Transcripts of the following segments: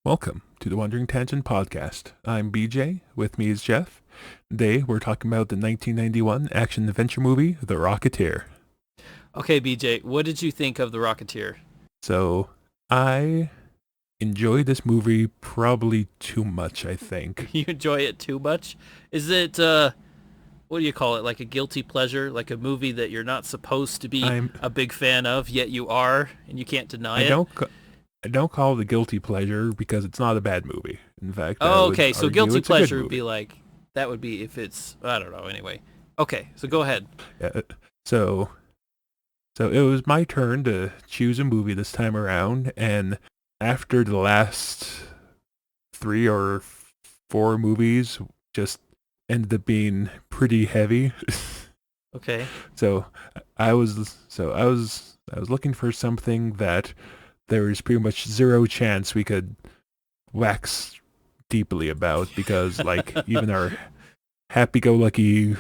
Welcome to the Wandering Tangent Podcast. I'm BJ, with me is Jeff. Today we're talking about the 1991 action-adventure movie, The Rocketeer. Okay, BJ, what did you think of The Rocketeer? So, I enjoyed this movie probably too much, I think. You enjoy it too much? Is it, what do you call it, like a guilty pleasure? Like a movie that you're not supposed to be I'm, a big fan of, yet you are, and you can't deny I it? don't, I don't call it a guilty pleasure because it's not a bad movie. In fact, I Oh, would okay, so argue guilty it's a good pleasure would be movie. like, that would be if it's, I don't know, anyway. Okay, so go ahead. Yeah, so, so it was my turn to choose a movie this time around, and after the last three or four movies just ended up being pretty heavy. Okay. so I was looking for something that there was pretty much zero chance we could wax deeply about because like even our happy-go-lucky,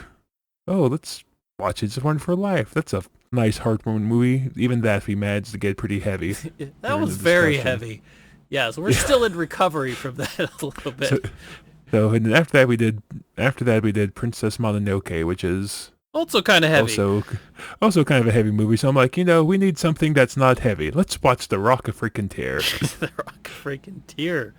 oh, let's watch It's a Wonderful Life, that's a nice heartwarming movie, even that we managed to get pretty heavy That during was the very discussion. heavy. Yeah, so we're still in recovery from that a little so, bit. so and then after that we did Princess Mononoke, which is Also kind of heavy. also kind of a heavy movie. So I'm like, we need something that's not heavy. Let's watch The Rocketeer. The Rocketeer.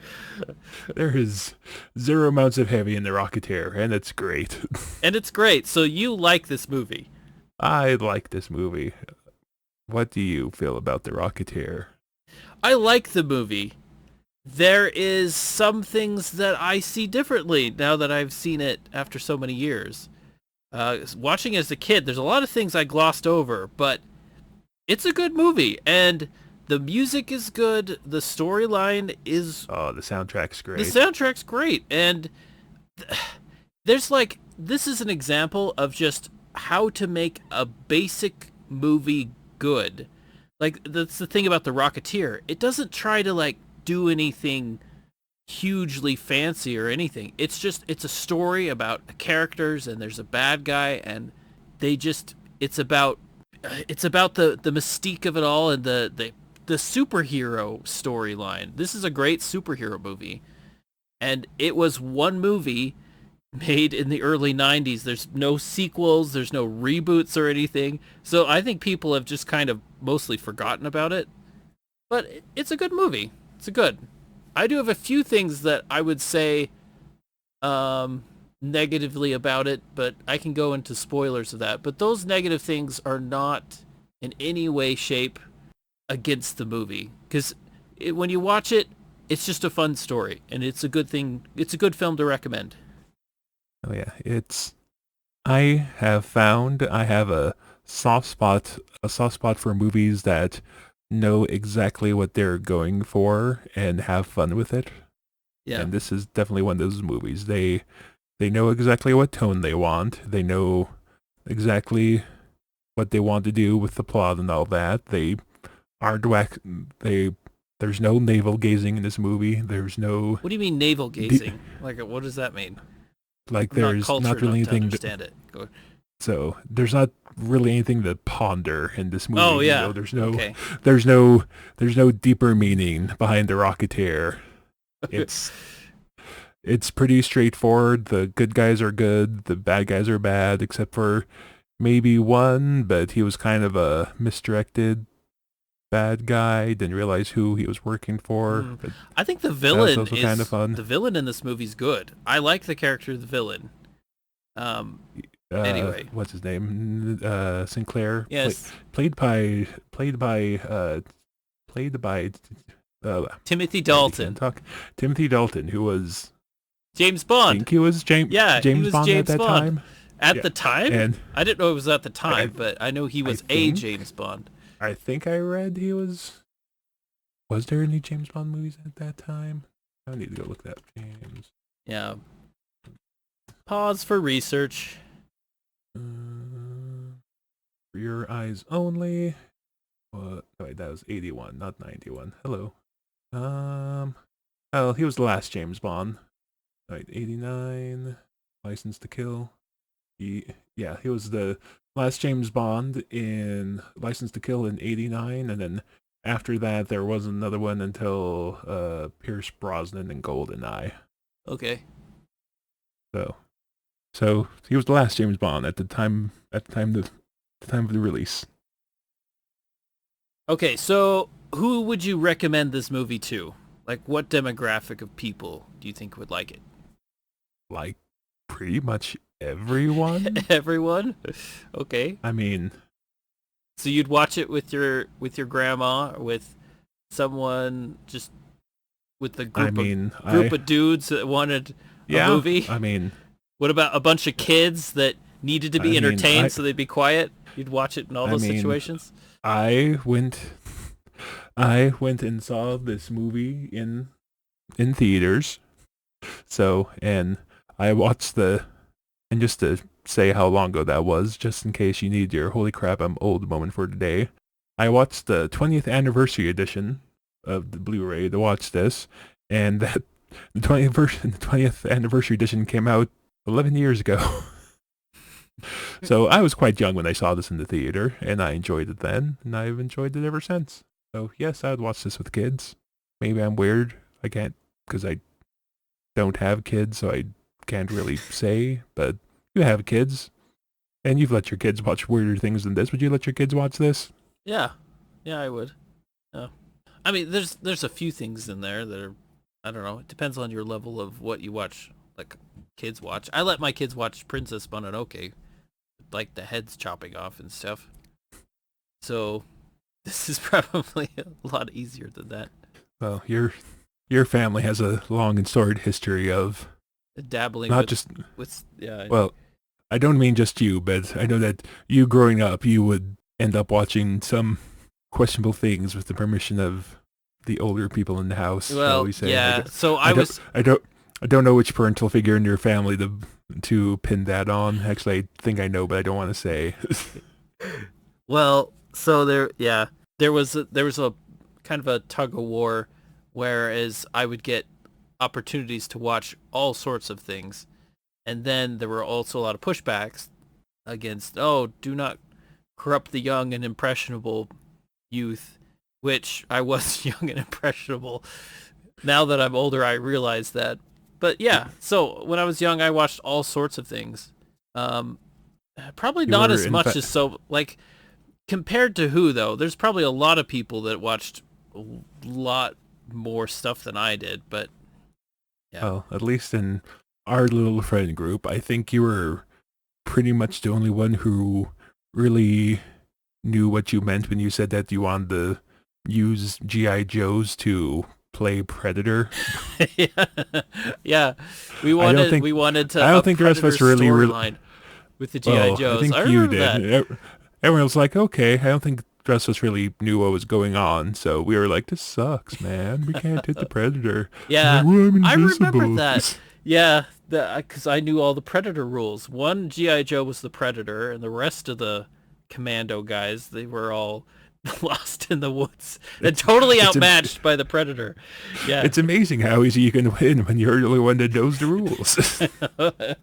There is zero amounts of heavy in The Rocketeer, and it's great. And it's great. So you like this movie. I like this movie. What do you feel about The Rocketeer? I like the movie. There is some things that I see differently now that I've seen it after so many years. Watching as a kid, there's a lot of things I glossed over, but it's a good movie, and the music is good. The storyline is Oh, the soundtrack's the great. soundtrack's great, and there's like this is an example of just how to make a basic movie good. Like that's the thing about The Rocketeer. It doesn't try to like do anything hugely fancy or anything. It's a story about characters and there's a bad guy and they just it's about the mystique of it all and the superhero storyline. This is a great superhero movie. And it was one movie made in the early 90s. There's no sequels, there's no reboots or anything. So I think people have just kind of mostly forgotten about it. But it's a good movie. It's a good. I do have a few things that I would say negatively about it, but I can go into spoilers of that. But those negative things are not in any way, shape against the movie. Because when you watch it, it's just a fun story, and it's a good thing. It's a good film to recommend. Oh yeah, I have found I have a soft spot for movies that know exactly what they're going for and have fun with it. Yeah. And this is definitely one of those movies. They know exactly what tone they want. They know exactly what they want to do with the plot and all that. They aren't whack. They There's no navel gazing in this movie. There's no What do you mean navel de- gazing? Like, what does that mean? like I'm not there's not cultured really enough to anything. understand it. Go. So there's not really anything to ponder in this movie. Oh yeah. There's Okay. there's no, there's no deeper meaning behind the Rocketeer. It's, it's pretty straightforward. The good guys are good. The bad guys are bad, except for maybe one, but he was kind of a misdirected bad guy. Didn't realize who he was working for. Mm. But I think that was also kind of fun. the villain in this movie's good. I like the character of the villain. Um. Anyway. What's his name? Sinclair. Yes. Played by Timothy I can't Dalton. talk. Timothy Dalton, who was, James I Bond. think he was Yeah, he James was Bond at James that Bond. time. At Yeah, the time? and I didn't know it was at the time, I, but I know he I was a think James Bond. I think I read he was. Was there any James Bond movies at that time? I need to go look that up. James. Yeah. Pause for research. For Your Eyes Only. What? Oh, wait, that was 81, not 91. Hello. Oh, he was the last James Bond. Right, 89. License to Kill. He was the last James Bond in License to Kill in 89, and then after that, there wasn't another one until Pierce Brosnan and GoldenEye. Okay. So, so he was the last James Bond at the time. The time of the release. Okay, so who would you recommend this movie to? Like, what demographic of people do you think would like it? Like pretty much everyone. Everyone? Okay. I mean, So you'd watch it with your grandma, or with someone, just with the I group of mean, group of dudes that wanted a yeah. movie? I mean, What about a bunch of kids that needed to be I mean, entertained so they'd be quiet? You'd watch it in all I those mean, situations? I went, I went and saw this movie in theaters. So, and I watched and just to say how long ago that was, just in case you need your holy crap, I'm old moment for today. I watched the 20th anniversary edition of the Blu-ray to watch this, and that the 20th anniversary edition came out 11 years ago. So I was quite young when I saw this in the theater, and I enjoyed it then, and I've enjoyed it ever since. So yes, I would watch this with kids. Maybe I'm weird. I can't, because I don't have kids, so I can't really say, but you have kids, and you've let your kids watch weirder things than this. Would you let your kids watch this? Yeah. Yeah, I would. Yeah. I mean, there's a few things in there that are, I don't know, it depends on your level of what you watch, like kids watch. I let my kids watch Princess Mononoke, like the heads chopping off and stuff. So this is probably a lot easier than that. Well, your family has a long and storied history of Dabbling not just, with yeah. well, I don't mean just you, but I know that you growing up, you would end up watching some questionable things with the permission of the older people in the house, shall Well, we say. yeah. So I don't, I don't, I don't know which parental figure in your family to pin that on. Actually, I think I know, but I don't want to say. well, so there was a kind of a tug of war, whereas I would get opportunities to watch all sorts of things, and then there were also a lot of pushbacks against, oh, do not corrupt the young and impressionable youth, which I was young and impressionable. Now that I'm older, I realize that. But yeah, so when I was young, I watched all sorts of things. Um, Probably You not were as much as, so like, compared to who though. There's probably a lot of people that watched a lot more stuff than I did, but yeah. Well, at least in our little friend group, I think you were pretty much the only one who really knew what you meant when you said that you wanted to use G.I. Joes to play Predator. yeah, yeah. We I don't wanted think we wanted to I don't up think the rest of us Predator's really storyline with the GI well, I Joes. I think you remember did. that. Everyone was like, okay. I don't think the rest of us really knew what was going on. So we were like, this sucks, man. We can't hit the Predator. Yeah, Like, well, I'm I remember invisible. that. Yeah, because I knew all the Predator rules. One GI Joe was the Predator, and the rest of the Commando guys, they were all lost in the woods and totally It's am- outmatched by the Predator. Yeah. it's amazing how easy you can win when you're the only one that knows the rules. Okay.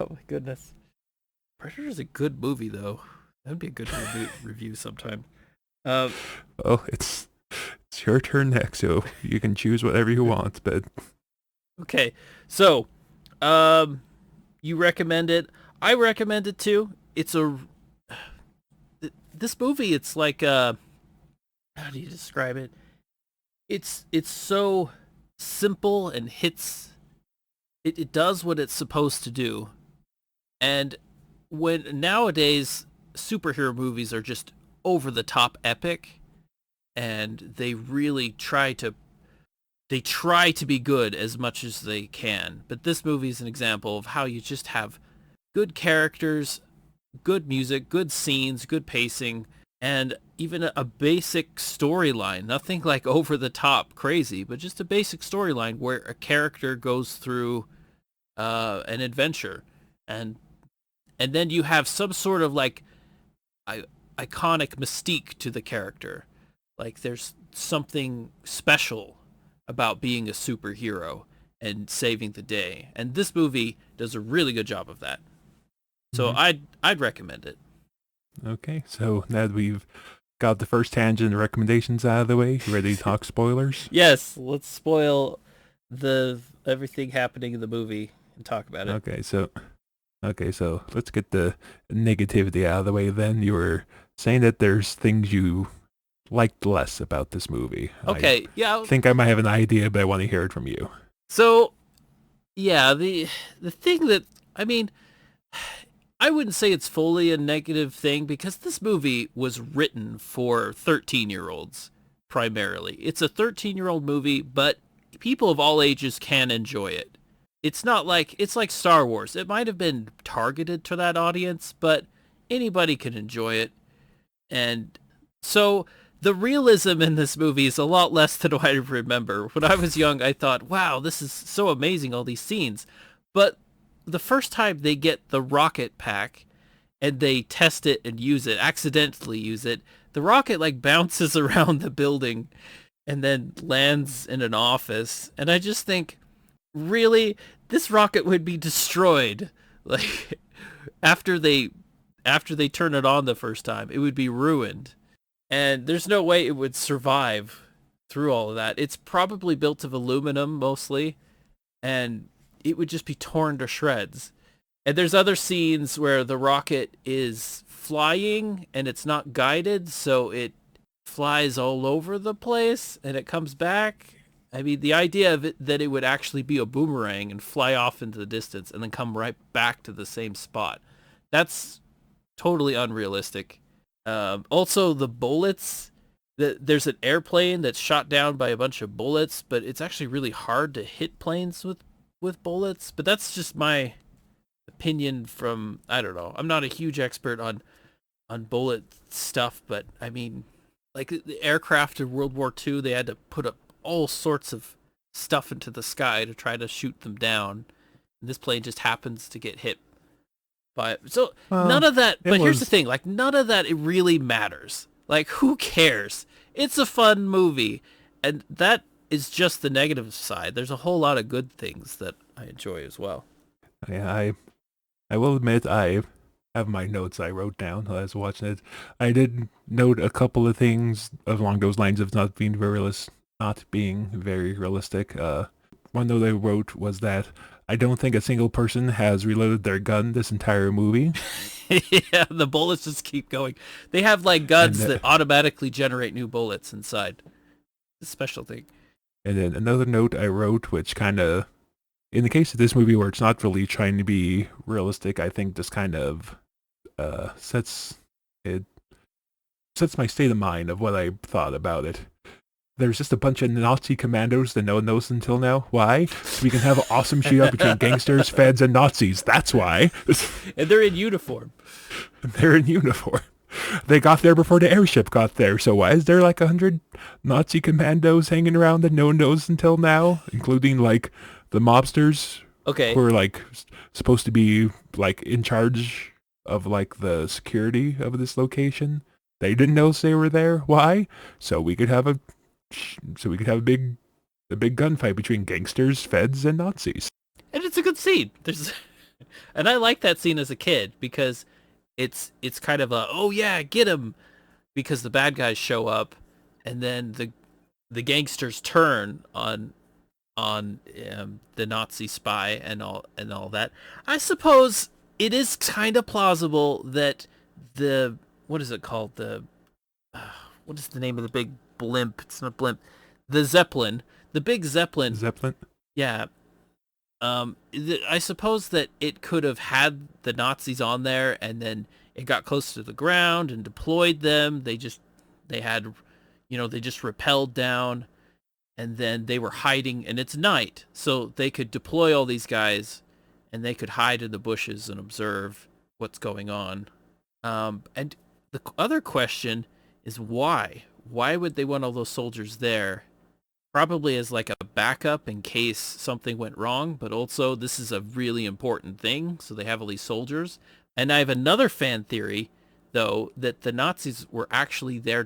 Oh my goodness. Predator's a good movie, though. That'd be a good review sometime. Um, Well, it's your turn next, so you can choose whatever you want. But okay, so you recommend it. I recommend it too. This movie. It's like how do you describe it? It's so simple and hits. It does what it's supposed to do, and when nowadays superhero movies are just over the top epic, and they try to be good as much as they can. But this movie is an example of how you just have good characters, good music, good scenes, good pacing, and even a basic storyline. Nothing like over the top crazy, but just a basic storyline where a character goes through an adventure, and then you have some sort of like iconic mystique to the character. Like there's something special about being a superhero and saving the day. And this movie does a really good job of that. So I'd recommend it. okay, so now that we've got the first tangent recommendations out of the way. You ready to talk spoilers? Yes, let's spoil the everything happening in the movie and talk about it. Okay, so let's get the negativity out of the way. Then you were saying that there's things you liked less about this movie. I Okay, yeah. think I might have an idea, but I want to hear it from you. So, yeah, the thing that I mean, I wouldn't say it's fully a negative thing because this movie was written for 13-year-olds primarily. It's a 13-year-old movie, but people of all ages can enjoy it. It's like Star Wars. It might have been targeted to that audience, but anybody can enjoy it. And so the realism in this movie is a lot less than what I remember. When I was young, I thought, wow, this is so amazing, all these scenes. But the first time they get the rocket pack and they test it and use it, accidentally use it, the rocket like bounces around the building and then lands in an office. And I just think, really, this rocket would be destroyed. Like after they turn it on the first time, it would be ruined. And there's no way it would survive through all of that. It's probably built of aluminum mostly, and it would just be torn to shreds. And there's other scenes where the rocket is flying and it's not guided, so it flies all over the place and it comes back. I mean, the idea of it that it would actually be a boomerang and fly off into the distance and then come right back to the same spot. That's totally unrealistic. Also, the bullets. There's an airplane that's shot down by a bunch of bullets, but it's actually really hard to hit planes with bullets. But that's just my opinion from, I don't know. I'm not a huge expert on bullet stuff, but I mean, like the aircraft in World War II, they had to put up all sorts of stuff into the sky to try to shoot them down. And this plane just happens to get hit by it. So none of that, but here's the thing, like none of that, it really matters. Like who cares? It's a fun movie. And that is just the negative side. There's a whole lot of good things that I enjoy as well. Yeah, I will admit I have my notes I wrote down while I was watching it. I did note a couple of things along those lines of not being very realistic. One note I wrote was that I don't think a single person has reloaded their gun this entire movie. Yeah, the bullets just keep going. They have like guns that automatically generate new bullets inside. It's a special thing. And then another note I wrote, which kind of, in the case of this movie where it's not really trying to be realistic, I think just kind of sets my state of mind of what I thought about it. There's just a bunch of Nazi commandos that no one knows until now. Why? So we can have an awesome shootout between gangsters, feds, and Nazis. That's why. And they're in uniform. They're in uniform. They got there before the airship got there. So why is there like 100 Nazi commandos hanging around that no one knows until now, including like the mobsters? Okay. Who are like supposed to be like in charge of like the security of this location. They didn't know they were there. Why? So we could have a big gunfight between gangsters, feds, and Nazis. And it's a good scene. And I like that scene as a kid because it's kind of a, oh yeah, get him, because the bad guys show up, and then the gangsters turn on the Nazi spy and all that. I suppose it is kind of plausible that what is it called, what is the name of the big blimp? It's not blimp. The Zeppelin. The big Zeppelin. Zeppelin? Yeah. I suppose that it could have had the Nazis on there, and then it got close to the ground and deployed them. They just rappelled down, and then they were hiding, and it's night, so they could deploy all these guys, and they could hide in the bushes and observe what's going on. And the other question is why? Why would they want all those soldiers there? Probably as like a backup in case something went wrong, but also this is a really important thing, so they have all these soldiers. And I have another fan theory, though, that the Nazis were actually there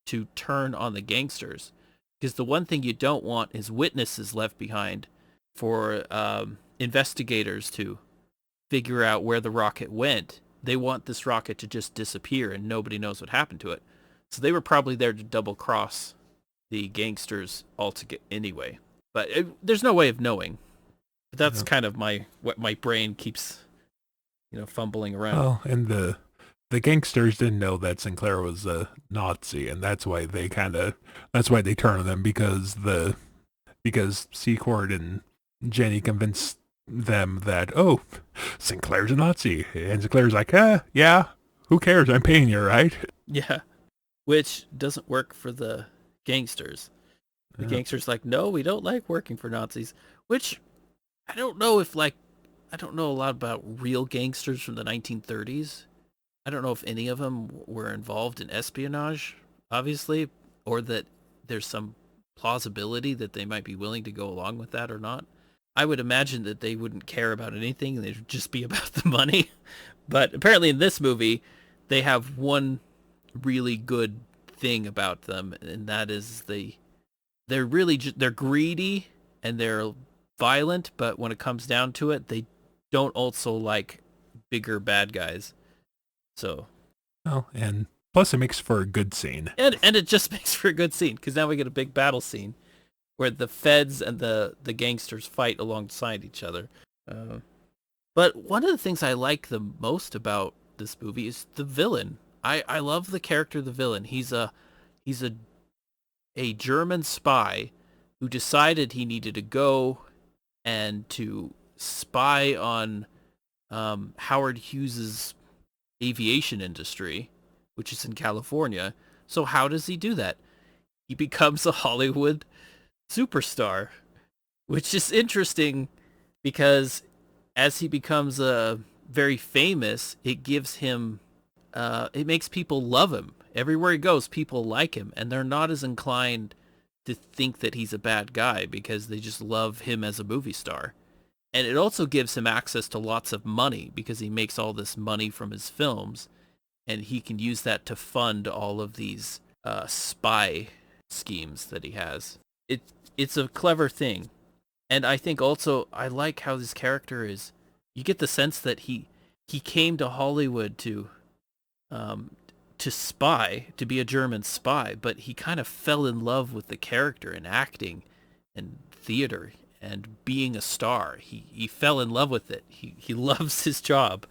to turn on the gangsters. Because the one thing you don't want is witnesses left behind for investigators to figure out where the rocket went. They want this rocket to just disappear and nobody knows what happened to it. So they were probably there to double cross the gangsters altogether anyway. But there's no way of knowing. But that's kind of what my brain keeps, fumbling around. Well, and the gangsters didn't know that Sinclair was a Nazi, and that's why they turn on them because Secord and Jenny convinced them that, oh, Sinclair's a Nazi, and Sinclair's like, yeah, who cares? I'm paying you, right? Yeah, which doesn't work for the gangsters. The gangsters like, no, we don't like working for Nazis, which I don't know a lot about real gangsters from the 1930s. I don't know if any of them were involved in espionage, obviously, or that there's some plausibility that they might be willing to go along with that or not. I would imagine that they wouldn't care about anything. They'd just be about the money. But apparently in this movie, they have one really good thing about them, and that is they're greedy and they're violent, but when it comes down to it, they don't also like bigger bad guys. So, and plus it makes for a good scene. And it just makes for a good scene, because now we get a big battle scene where the feds and the gangsters fight alongside each other. But one of the things I like the most about this movie is the villain. I love the character of the villain. He's a German spy who decided he needed to go and to spy on Howard Hughes's aviation industry, which is in California. So how does he do that? He becomes a Hollywood superstar, which is interesting because as he becomes very famous, it gives him, it makes people love him. Everywhere he goes, people like him, and they're not as inclined to think that he's a bad guy because they just love him as a movie star. And it also gives him access to lots of money because he makes all this money from his films, and he can use that to fund all of these spy schemes that he has. It's a clever thing. And I think also I like how this character is, you get the sense that he came to Hollywood to spy, to be a German spy, but he kind of fell in love with the character and acting and theater and being a star. He fell in love with it. He loves his job.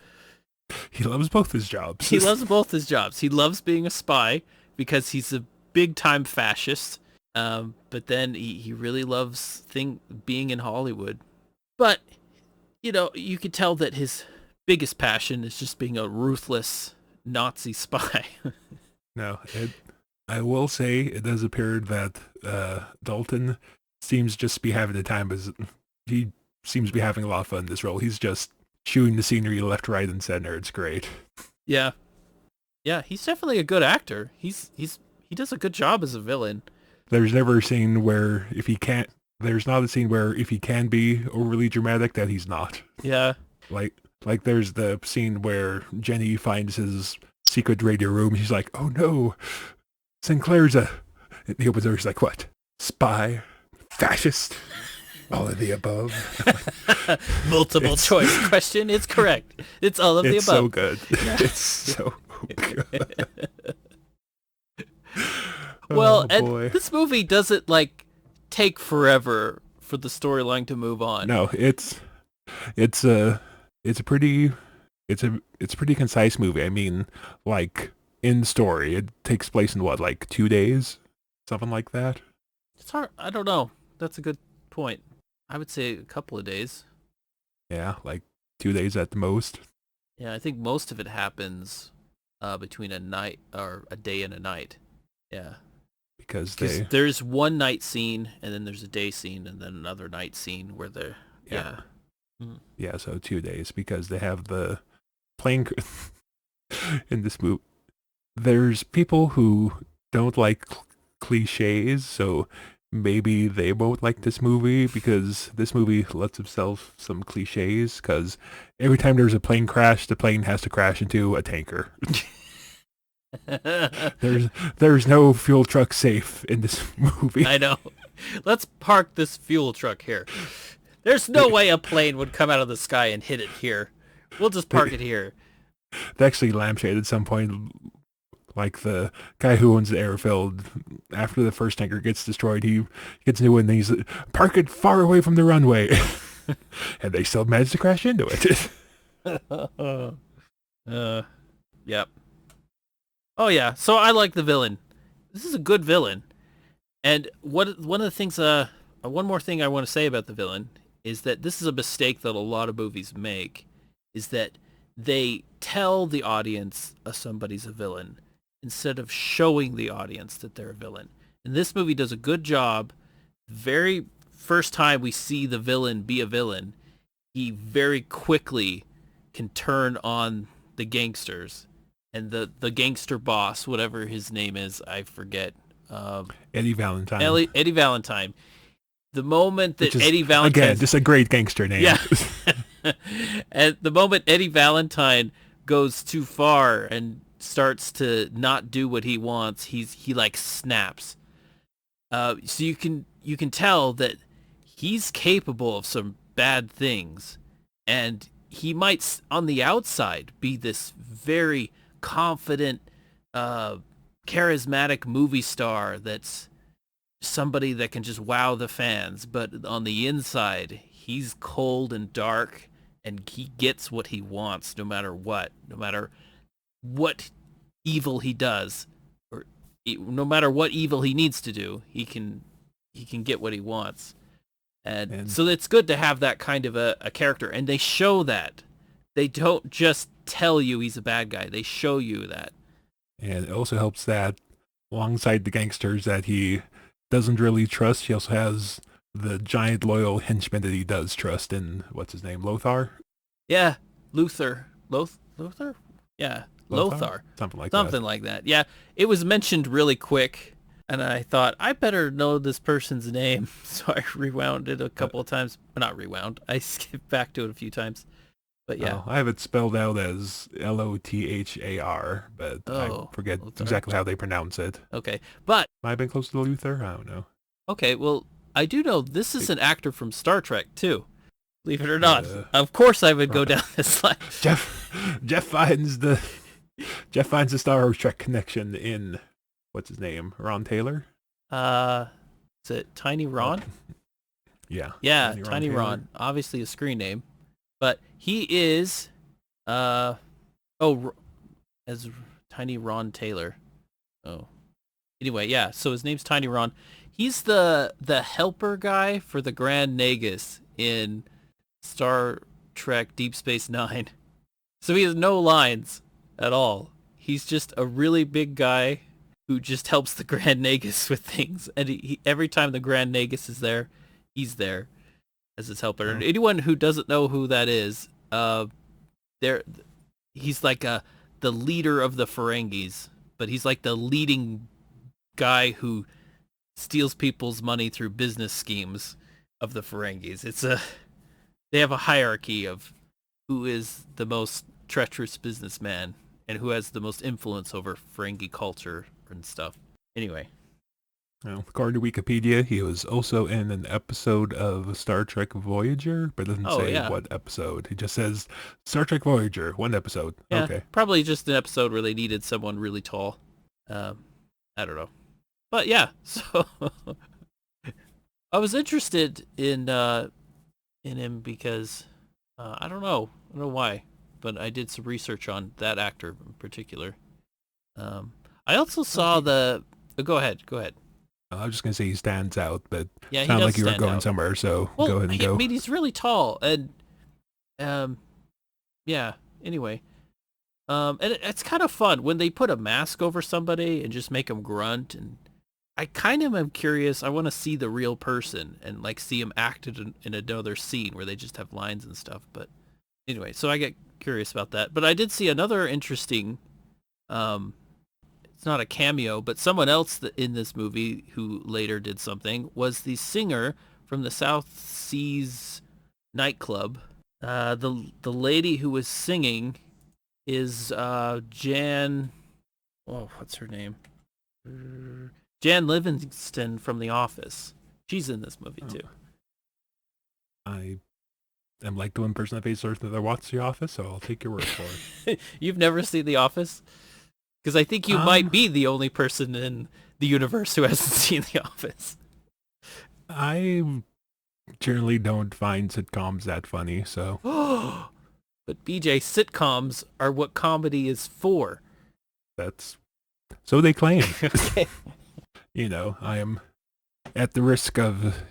He loves both his jobs. He loves both his jobs. He loves being a spy because he's a big-time fascist, but then he really loves being in Hollywood. But, you could tell that his biggest passion is just being a ruthless Nazi spy. No, I will say it does appear that Dalton seems just to be having the time, as he seems to be having a lot of fun in this role. He's just chewing the scenery left, right, and center. It's great. Yeah, he's definitely a good actor. He does a good job as a villain. There's never a scene where there's not a scene where if he can be overly dramatic that he's not. Yeah. Like there's the scene where Jenny finds his secret radio room. She's like, oh no, Sinclair's he opens the door, he's like, what? Spy? Fascist? All of the above. Multiple choice question. It's correct. It's all of the above. It's so good. It's so good. Well, and this movie doesn't take forever for the storyline to move on. No, it's a pretty concise movie. I mean, in story, it takes place in what, 2 days? Something like that? It's hard. I don't know. That's a good point. I would say a couple of days. Yeah, 2 days at the most. Yeah, I think most of it happens between a night or a day and a night. Yeah. Because there's one night scene, and then there's a day scene, and then another night scene where they're... Yeah. Yeah, so 2 days, because they have the plane in this movie. There's people who don't like cliches, so maybe they won't like this movie, because this movie lets itself some cliches, because every time there's a plane crash, the plane has to crash into a tanker. There's no fuel truck safe in this movie. I know. Let's park this fuel truck here. There's no way a plane would come out of the sky and hit it here. We'll just park it here. They actually lampshade at some point Like the guy who owns the airfield, after the first tanker gets destroyed, he gets new and he's park it far away from the runway, and they still manage to crash into it. Yep. Oh yeah. So I like the villain. This is a good villain. And one of the things, one more thing I want to say about the villain is that this is a mistake that a lot of movies make, is that they tell the audience somebody's a villain instead of showing the audience that they're a villain. And this movie does a good job. Very first time we see the villain be a villain, he very quickly can turn on the gangsters and the gangster boss, whatever his name is, I forget. Eddie Valentine. Eddie Valentine. The moment that Which is, Eddie Valentine, again, just a great gangster name. yeah, and the moment Eddie Valentine goes too far and starts to not do what he wants, he like snaps. So you can tell that he's capable of some bad things, and he might on the outside be this very confident, charismatic movie star that's somebody that can just wow the fans, but on the inside he's cold and dark, and he gets what he wants no matter what evil he does, or no matter what evil he needs to do, he can get what he wants. And so it's good to have that kind of a character, and they show that. They don't just tell you he's a bad guy, they show you that. And it also helps that alongside the gangsters that he doesn't really trust, he also has the giant loyal henchman that he does trust in, what's his name, Lothar? Yeah, Luther. Lothar? Yeah, Lothar. Something like that. Yeah, it was mentioned really quick, and I thought, I better know this person's name, so I rewound it a couple of times. Not rewound, I skipped back to it a few times. But yeah. I have it spelled out as Lothar, but I forget exactly how they pronounce it. Okay, but... Might have been close to Luther? I don't know. Okay, well, I do know this is an actor from Star Trek, too. Believe it or not. Of course I would go down this line. Jeff finds the Star Trek connection in, what's his name, Ron Taylor? Is it Tiny Ron? Yeah. Yeah, Tiny Ron. Obviously a screen name. But he is, as Tiny Ron Taylor. Oh. Anyway, yeah, so his name's Tiny Ron. He's the helper guy for the Grand Nagus in Star Trek Deep Space Nine. So he has no lines at all. He's just a really big guy who just helps the Grand Nagus with things. And he every time the Grand Nagus is there, he's there as his helper. And anyone who doesn't know who that is, he's like the leader of the Ferengis, but he's like the leading guy who steals people's money through business schemes of the Ferengis. They have a hierarchy of who is the most treacherous businessman and who has the most influence over Ferengi culture and stuff. Anyway. Well, according to Wikipedia, he was also in an episode of Star Trek Voyager, but it doesn't say what episode. It just says Star Trek Voyager, one episode. Yeah, okay. Probably just an episode where they needed someone really tall. I don't know. But yeah, so I was interested in him because I don't know why, but I did some research on that actor in particular. I also saw Go ahead. I was just gonna say he stands out, but yeah, it sounded like you were going somewhere, so go ahead and go. I mean, he's really tall, and yeah. Anyway, and it's kind of fun when they put a mask over somebody and just make them grunt, and I kind of am curious. I want to see the real person and like see him acted in another scene where they just have lines and stuff. But anyway, so I get curious about that. But I did see another interesting. It's not a cameo, but someone else in this movie who later did something was the singer from the South Seas nightclub. The lady who was singing is Jan. Oh, what's her name? Jan Livingston from The Office. She's in this movie too. I am like the one person that pays that watches The Office, so I'll take your word for it. You've never seen The Office? Because I think you might be the only person in the universe who hasn't seen The Office. I generally don't find sitcoms that funny, so. But BJ, sitcoms are what comedy is for. That's so they claim. Okay. I am at the risk of,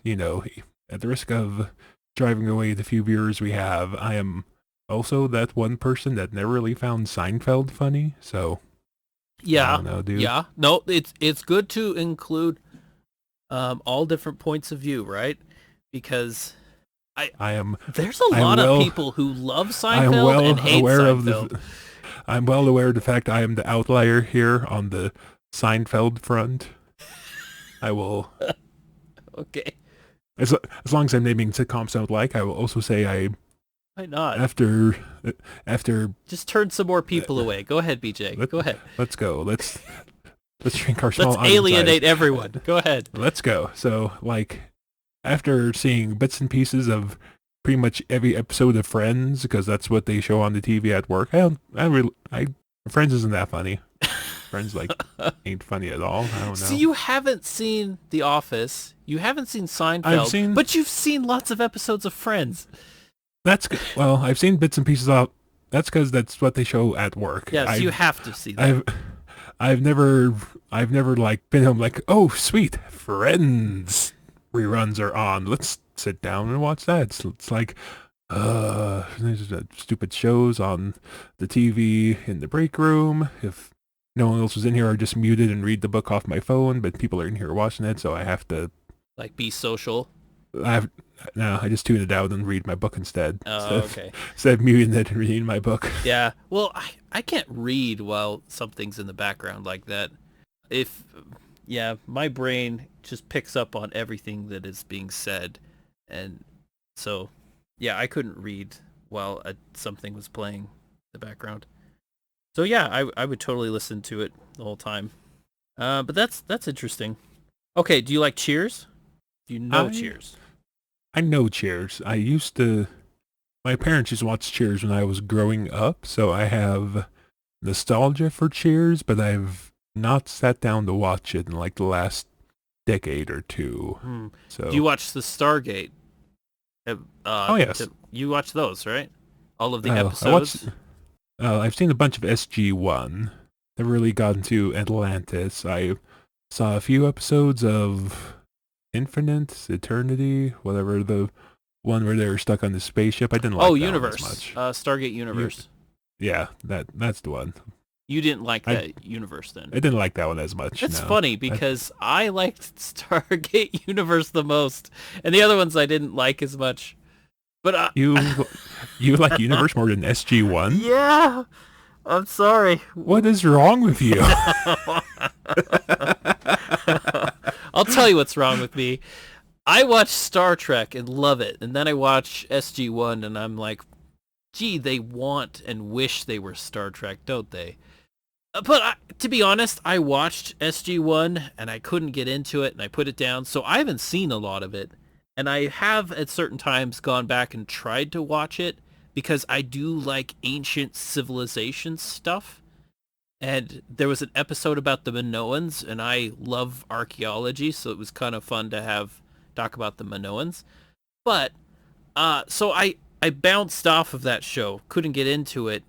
driving away the few viewers we have. I am also that one person that never really found Seinfeld funny, so Yeah. I don't know, dude. Yeah. No, it's good to include all different points of view, right? Because there's a lot of people who love Seinfeld and hate Seinfeld. I'm well aware of the fact I am the outlier here on the Seinfeld front. I will. Okay. As long as I'm naming sitcoms I don't like, I will also say why not? After just turn some more people away. Go ahead, BJ. Go ahead. Let's go. Let's drink our small. Let's alienate everyone. Go ahead. Let's go. So, after seeing bits and pieces of pretty much every episode of Friends, because that's what they show on the TV at work, Friends isn't that funny. Friends ain't funny at all. I don't know. So you haven't seen The Office, you haven't seen Seinfeld, but you've seen lots of episodes of Friends. That's good. Well, I've seen bits and pieces of. That's because that's what they show at work. Yes, you have to see that. I've never been home oh sweet, Friends reruns are on. Let's sit down and watch that. It's there's stupid shows on the TV in the break room. If no one else was in here, I just muted and read the book off my phone, but people are in here watching it, so I have to be social. I just tune it out and read my book instead. Oh, okay. Instead of muting it and reading my book. Yeah. Well, I can't read while something's in the background like that. My brain just picks up on everything that is being said. And so, yeah, I couldn't read while something was playing in the background. So yeah, I would totally listen to it the whole time. But that's interesting. Okay, do you like Cheers? Do you know Cheers? I know Cheers. My parents used to watch Cheers when I was growing up, so I have nostalgia for Cheers, but I've not sat down to watch it in the last decade or two. So do you watch the Stargate? Oh yes. You watch those, right? All of the episodes? I've seen a bunch of SG-1. Never really got into Atlantis. I saw a few episodes of Infinite, Eternity, whatever, the one where they were stuck on the spaceship. I didn't like that Universe. one as much. Stargate Universe. Yeah, that's the one. You didn't like that universe then? I didn't like that one as much. That's funny because I liked Stargate Universe the most, and the other ones I didn't like as much. But you like Universe more than SG-1? Yeah. I'm sorry. What is wrong with you? I'll tell you what's wrong with me. I watch Star Trek and love it, and then I watch SG-1 and I'm like, gee, they want and wish they were Star Trek, don't they? But to be honest, I watched SG-1 and I couldn't get into it and I put it down, so I haven't seen a lot of it. And I have at certain times gone back and tried to watch it because I do like ancient civilization stuff. And there was an episode about the Minoans, and I love archaeology, so it was kind of fun to talk about the Minoans. But so I bounced off of that show, couldn't get into it,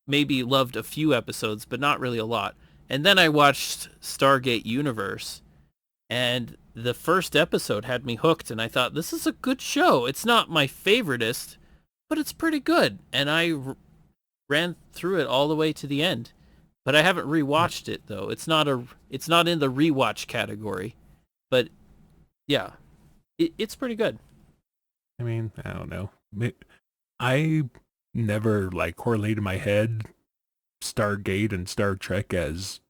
maybe loved a few episodes, but not really a lot. And then I watched Stargate Universe, and the first episode had me hooked, and I thought, this is a good show. It's not my favoritist, but it's pretty good. And I ran through it all the way to the end. But I haven't rewatched it though. It's not in the rewatch category. But yeah, it's pretty good. I mean, I don't know. I never correlated in my head Stargate and Star Trek as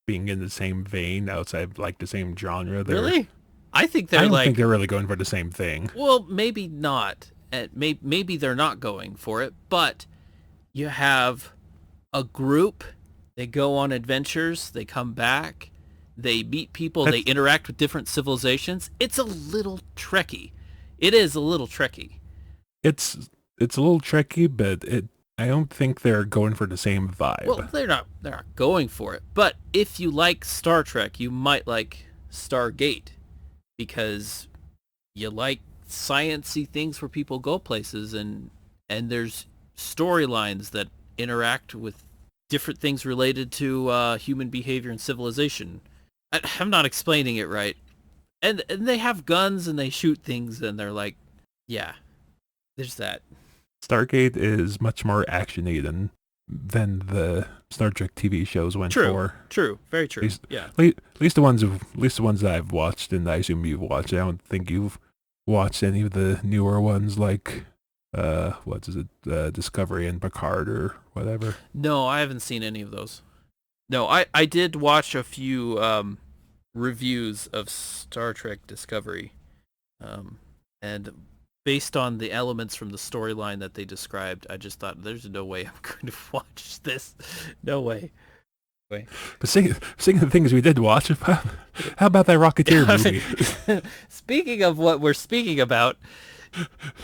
being in the same vein outside the same genre. Really? I think they're I don't think they're really going for the same thing. Well, maybe not. Maybe they're not going for it, but you have a group. They go on adventures, they come back, they meet people, they interact with different civilizations. It's a little Trekky. It is a little Trekky. It's a little Trekky, but I don't think they're going for the same Well, vibe. they're not going for it. But if you like Star Trek, you might like Stargate because you like science-y things where people go places, and there's storylines that interact with different things related to human behavior and civilization. I'm not explaining it right. And they have guns and they shoot things and they're like, yeah, there's that. Stargate is much more actiony than the Star Trek TV shows went True, for. true, very At true. least, Yeah. at least the ones that I've watched, and I assume you've watched. I don't think you've watched any of the newer ones like what is it, Discovery and Picard or whatever. No, I haven't seen any of those. No, I did watch a few reviews of Star Trek Discovery, and based on the elements from the storyline that they described, I just thought, there's no way I'm going to watch this. No way. But seeing the things we did watch, how about that Rocketeer movie? Speaking of what we're speaking about,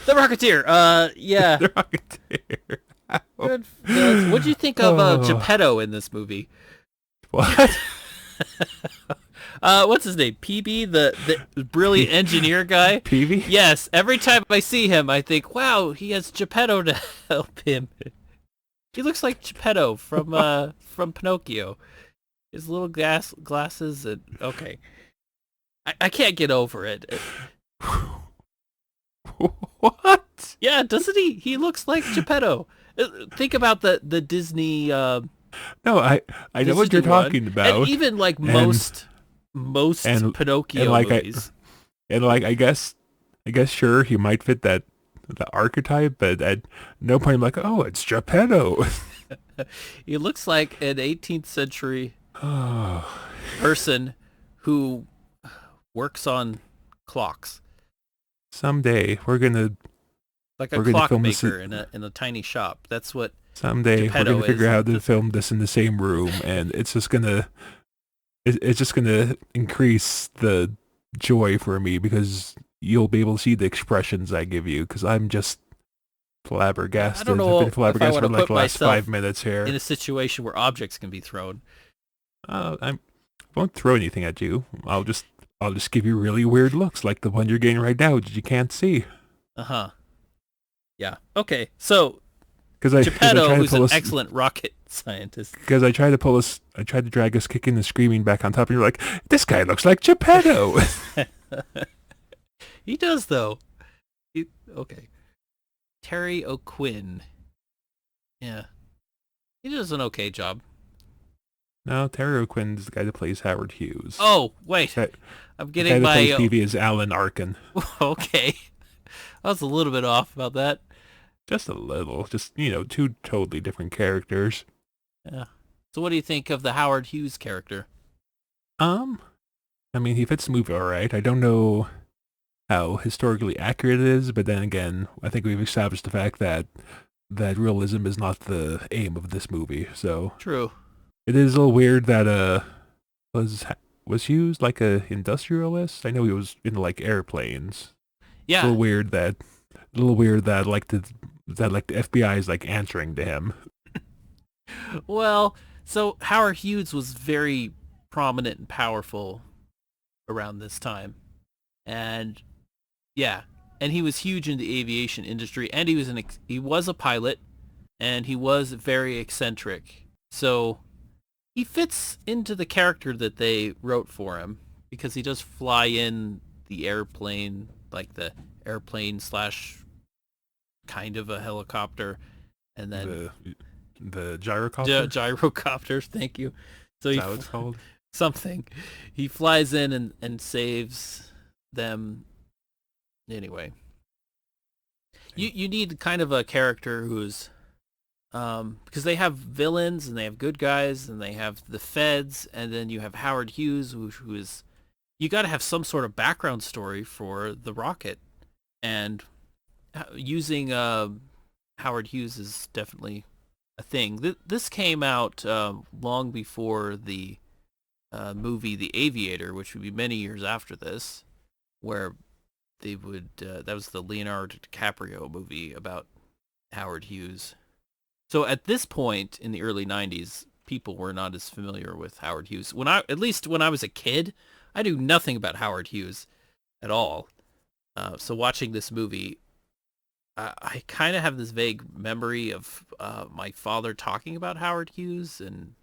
the Rocketeer. Yeah. The Rocketeer. Good. What'd you think of Geppetto in this movie? What? What's his name? PB, the brilliant engineer guy? Peavy? Yes, every time I see him, I think, wow, he has Geppetto to help him. He looks like Geppetto from Pinocchio. His little glasses and okay. I can't get over it. What? Yeah, doesn't he? He looks like Geppetto. Think about the Disney. No, I know what you're talking about. And even like most Pinocchio and like movies. I guess sure he might fit the archetype, but at no point I'm like, oh, it's Geppetto. He looks like an 18th century person who works on clocks. Someday we're gonna Clockmaker in a tiny shop. That's what someday Geppetto we're gonna figure out how to this. film this in the same room, and it's just gonna increase the joy for me because you'll be able to see the expressions I give you because I'm just flabbergasted. I don't know I've been if I flabbergasted want for to like put the last myself 5 minutes here. in a situation where objects can be thrown. I won't throw anything at you. I'll just give you really weird looks like the one you're getting right now that you can't see. Uh-huh. Yeah. Okay. So Because Geppetto, who's an excellent rocket scientist. Because I tried to drag us kicking and screaming back on top, and you're like, this guy looks like Geppetto. He does though. Okay. Terry O'Quinn. Yeah. He does an okay job. No, Terry O'Quinn's the guy that plays Howard Hughes. Oh, wait. That, I'm the getting guy that my... plays Phoebe is Alan Arkin. Okay. I was a little bit off about that. Just a little. Just, two totally different characters. Yeah. So what do you think of the Howard Hughes character? I mean, he fits the movie all right. I don't know how historically accurate it is, but then again, I think we've established the fact that realism is not the aim of this movie. So True. it is a little weird that was Hughes like a industrialist? I know he was into like airplanes. Yeah. It's a little weird that like the FBI is like answering to him. Well, so Howard Hughes was very prominent and powerful around this time. And yeah, and he was huge in the aviation industry, and he was a pilot, and he was very eccentric. So he fits into the character that they wrote for him because he does fly in the airplane, like the airplane / kind of a helicopter, and then the gyrocopter. Gyrocopter, thank you. So Is that what it's called? Something. He flies in and saves them. Anyway, you need kind of a character who's because they have villains and they have good guys and they have the feds, and then you have Howard Hughes who is, you got to have some sort of background story for the rocket, and using Howard Hughes is definitely a thing. This came out long before the movie The Aviator, which would be many years after this, where they would that was the Leonardo DiCaprio movie about Howard Hughes. So at this point in the early 90s, people were not as familiar with Howard Hughes. At least when I was a kid, I knew nothing about Howard Hughes at all. So watching this movie, I kind of have this vague memory of my father talking about Howard Hughes and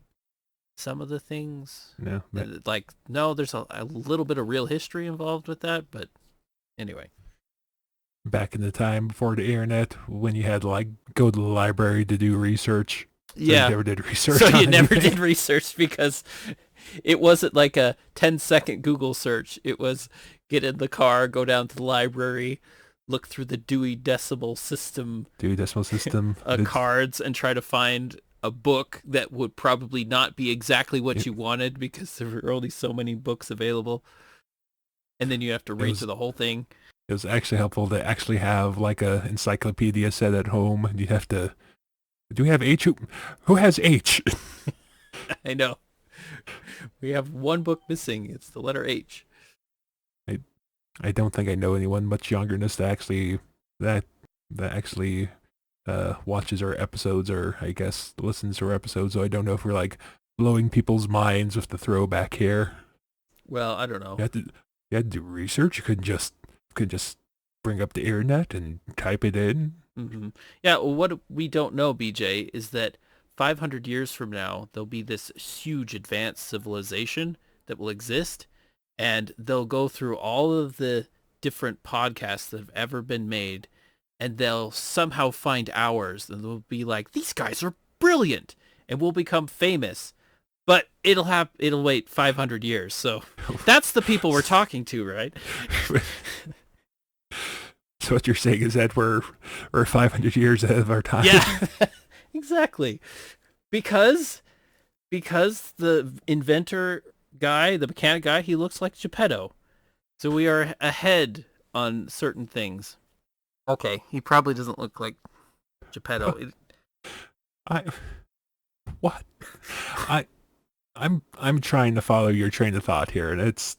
some of the things. No, Like, no, there's a little bit of real history involved with that, but anyway. back in the time before the internet, when you had to like go to the library to do research. So Yeah. you never did research. So on you never anything. did research because it wasn't like a 10-second Google search. It was get in the car, go down to the library, look through the Dewey Decimal System Decimal system. cards, and try to find a book that would probably not be exactly what you wanted because there were only so many books available. And then you have to read through the whole thing. It was actually helpful to actually have like a encyclopedia set at home, and you'd have to. Do we have H? Who has H? I know. We have one book missing. It's the letter H. I don't think I know anyone much younger than us that actually watches our episodes, or I guess listens to our episodes. So I don't know if we're like blowing people's minds with the throwback here. Well, I don't know. You had to do research. You couldn't just bring up the internet and type it in. Mm-hmm. Yeah, well, what we don't know, BJ, is that 500 years from now, there'll be this huge advanced civilization that will exist, and they'll go through all of the different podcasts that have ever been made, and they'll somehow find ours, and they'll be like, these guys are brilliant, and we'll become famous. But it'll wait 500 years, so that's the people we're talking to, right? So what you're saying is that we're 500 years ahead of our time. Yeah, exactly. Because the inventor guy, the mechanic guy, he looks like Geppetto. So we are ahead on certain things. Okay, he probably doesn't look like Geppetto. What? I'm trying to follow your train of thought here, and it's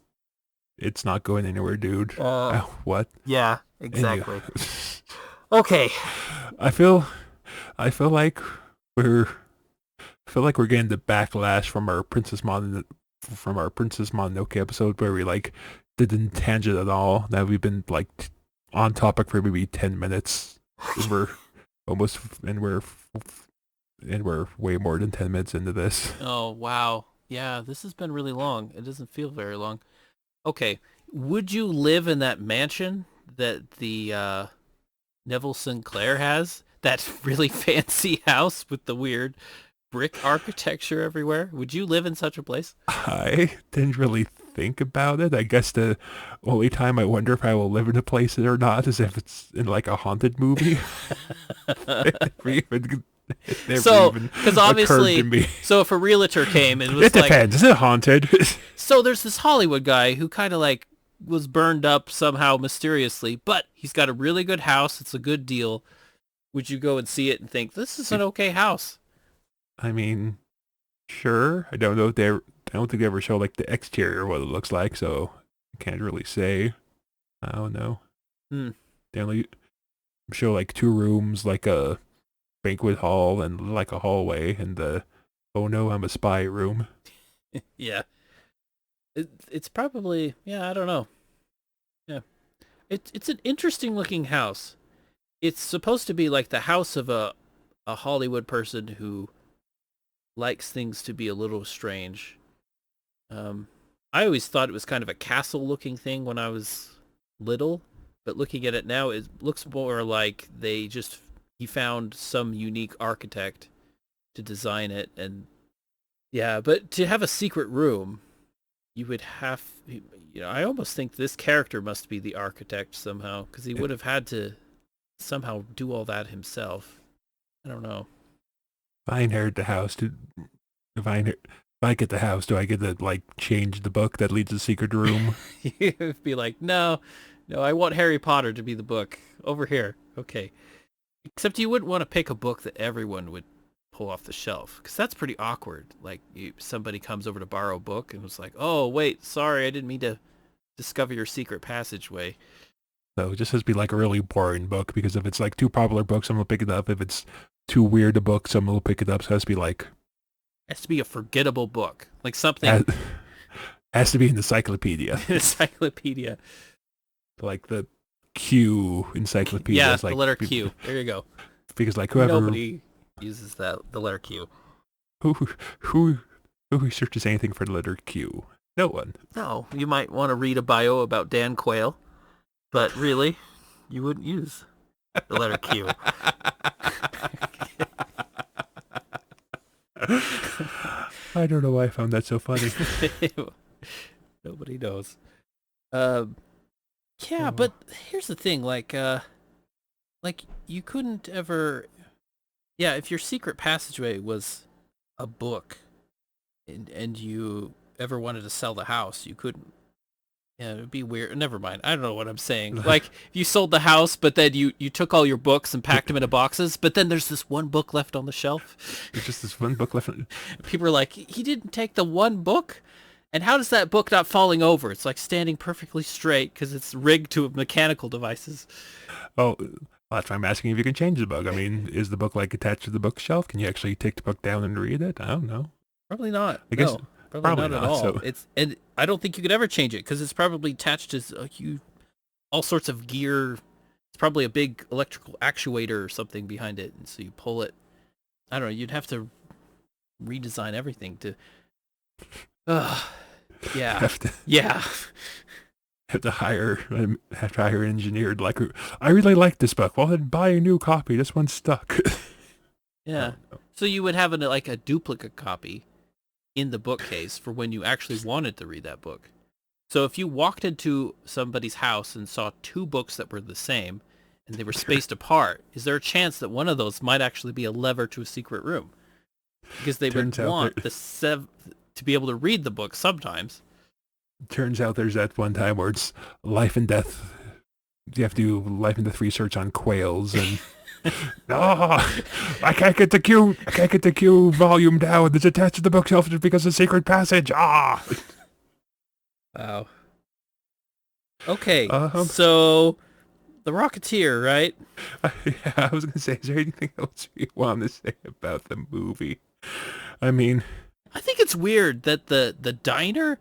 not going anywhere, dude. What? Yeah, exactly. Okay. I feel like we're getting the backlash from our Princess Mononoke episode where we like didn't tangent at all. That we've been like on topic for maybe 10 minutes. We're way more than 10 minutes into this. Oh, wow. Yeah, this has been really long. It doesn't feel very long. Okay, would you live in that mansion that the Neville Sinclair has? That really fancy house with the weird brick architecture everywhere? Would you live in such a place? I didn't really think about it. I guess the only time I wonder if I will live in a place or not is if it's in like a haunted movie. So, because obviously, so if a realtor came and was it depends. Is it haunted? So there's this Hollywood guy who kind of like was burned up somehow mysteriously, but he's got a really good house. It's a good deal. Would you go and see it and think this is an okay house? I mean, sure. I don't think they ever show like the exterior what it looks like, so I can't really say. I don't know. They only show like 2 rooms, like a banquet hall and like a hallway, and the "oh no, I'm a spy" room. Yeah. It's probably, I don't know. Yeah. It's an interesting looking house. It's supposed to be like the house of a Hollywood person who likes things to be a little strange. I always thought it was kind of a castle looking thing when I was little, but looking at it now, it looks more like he found some unique architect to design it. And yeah, but to have a secret room, you would have, I almost think this character must be the architect somehow, because he would have had to somehow do all that himself. I don't know. If I inherit the house, if I get the house, do I get to like change the book that leads to the secret room? You'd be like, no, I want Harry Potter to be the book over here. Okay. Except you wouldn't want to pick a book that everyone would pull off the shelf, because that's pretty awkward. Like somebody comes over to borrow a book and was like, oh wait, sorry, I didn't mean to discover your secret passageway. So it just has to be like a really boring book, because if it's like 2 popular books, I'm gonna pick it up. If it's too weird a book, someone will pick it up. So it has to be like It has to be a forgettable book, like something has to be an encyclopedia, encyclopedia. like the Q encyclopedia. Yeah, Is the like letter Q. There you go. because like whoever Nobody uses the letter Q. who who who researches anything for the letter Q? No one. No, you might want to read a bio about Dan Quayle, but really, you wouldn't use the letter Q. I don't know why I found that so funny. Nobody knows. Yeah, but here's the thing, like you couldn't ever, yeah, if your secret passageway was a book, and you ever wanted to sell the house, you couldn't. Yeah, it'd be weird. Never mind. I don't know what I'm saying. Like, if you sold the house, but then you took all your books and packed them into boxes, but then there's this one book left on the shelf. There's just this one book left. People are like, he didn't take the one book? And how does that book not falling over? It's like standing perfectly straight because it's rigged to mechanical devices. Oh, that's why I'm asking if you can change the book. I mean, is the book like attached to the bookshelf? Can you actually take the book down and read it? I don't know. Probably not. I guess No. Probably not at all. So. And I don't think you could ever change it because it's probably attached to all sorts of gear. It's probably a big electrical actuator or something behind it, and so you pull it. I don't know. You'd have to redesign everything to. Yeah. Yeah. Have to hire an engineer. Like, I really like this book. Well, then buy a new copy. This one's stuck. Yeah. So you would have a duplicate copy in the bookcase for when you actually wanted to read that book. So if you walked into somebody's house and saw two books that were the same and they were spaced apart, is there a chance that one of those might actually be a lever to a secret room? Because they would want to be able to read the book sometimes. Turns out there's that one time where it's life and death. You have to do life and death research on quails and I can't get the Q. I can't get the Q volume down. It's attached to the bookshelf because of secret passage. Wow. Okay, so the Rocketeer, right? Yeah, I was gonna say, is there anything else you want to say about the movie? I mean, I think it's weird that the diner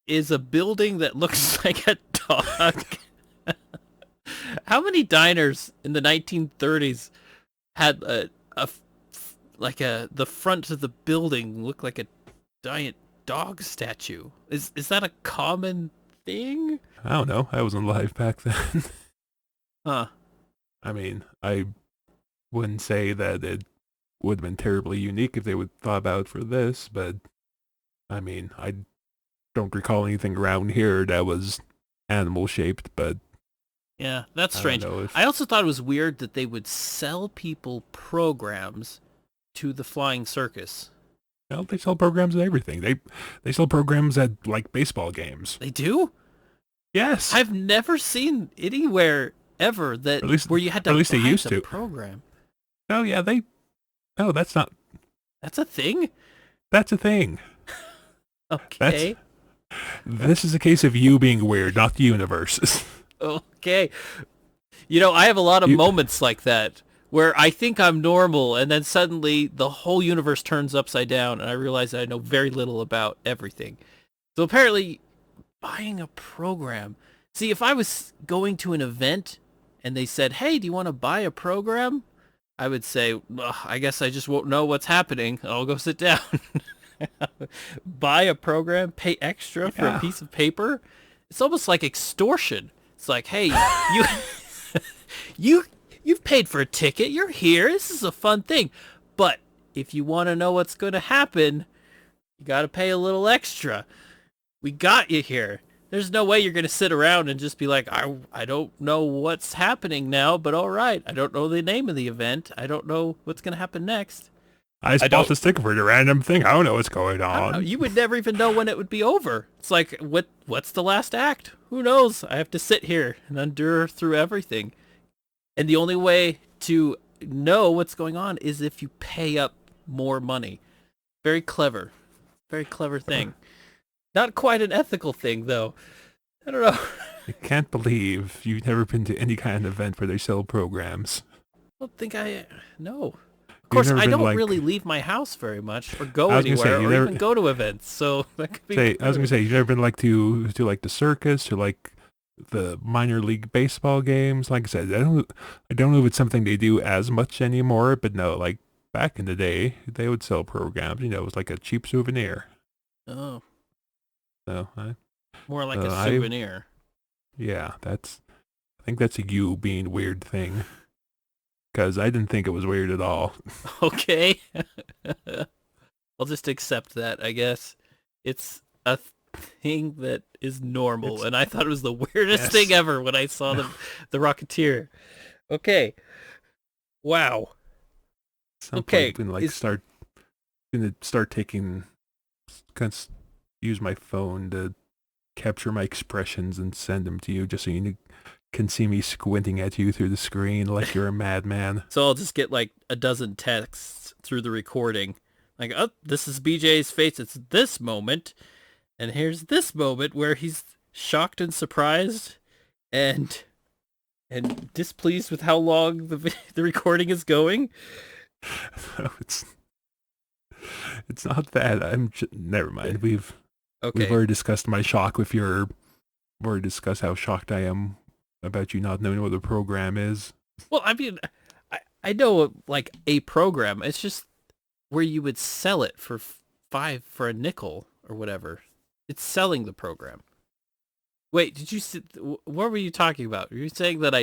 is a building that looks like a dog. How many diners in the 1930s had the front of the building look like a giant dog statue? Is that a common thing? I don't know. I wasn't alive back then. Huh. I mean, I wouldn't say that it would have been terribly unique if they would thought about it for this, but I mean, I don't recall anything around here that was animal shaped, but yeah, that's strange. I also thought it was weird that they would sell people programs to the flying circus. Well, they sell programs at everything. They sell programs at like baseball games. They do? Yes. I've never seen anywhere ever that where you had to buy the program. Oh yeah, no, that's not. That's a thing? That's a thing. Okay. This is a case of you being weird, not the universe. Okay. I have a lot of moments like that where I think I'm normal and then suddenly the whole universe turns upside down and I realize that I know very little about everything. So apparently buying a program. See, if I was going to an event and they said, "Hey, do you want to buy a program?" I would say, I guess I just won't know what's happening. I'll go sit down. Buy a program, pay extra for a piece of paper. It's almost like extortion. It's like, hey, you've paid for a ticket. You're here. This is a fun thing. But if you want to know what's going to happen, you got to pay a little extra. We got you here. There's no way you're going to sit around and just be like, I don't know what's happening now, but all right. I don't know the name of the event. I don't know what's going to happen next. I bought this ticket for a random thing. I don't know what's going on. You would never even know when it would be over. It's like, what's the last act? Who knows? I have to sit here and endure through everything. And the only way to know what's going on is if you pay up more money. Very clever. Very clever thing. Not quite an ethical thing, though. I don't know. I can't believe you've never been to any kind of event where they sell programs. I don't think no. You've course, never I been don't like, really leave my house very much or go I was gonna say, anywhere you or never even go to events, so that could be I was gonna say, you've never been like to like the circus or like the minor league baseball games. Like I said, I don't know if it's something they do as much anymore, but no, like back in the day, they would sell programs. It was like a cheap souvenir. Oh, So more like a I souvenir. yeah, I think that's a you being weird thing. Because I didn't think it was weird at all. Okay. I'll just accept that, I guess. It's a thing that is normal, It's and I thought it was the weirdest thing yes. ever when I saw No. the Rocketeer. Okay. Wow. At some Okay. point, gonna start taking, gonna use my phone to capture my expressions and send them to you, just so you can see me squinting at you through the screen like you're a madman. So I'll just get like a dozen texts through the recording. Like, oh, this is BJ's face. It's this moment. And here's this moment where he's shocked and surprised and displeased with how long the recording is going. it's it's not that. Never mind. We've Okay. already discussed my shock with your. We've already discussed how shocked I am about you not knowing what the program is. Well, I mean, I know like a program. It's just where you would sell it for for a nickel or whatever. It's selling the program. Wait, did you? What were you talking about? Were you saying that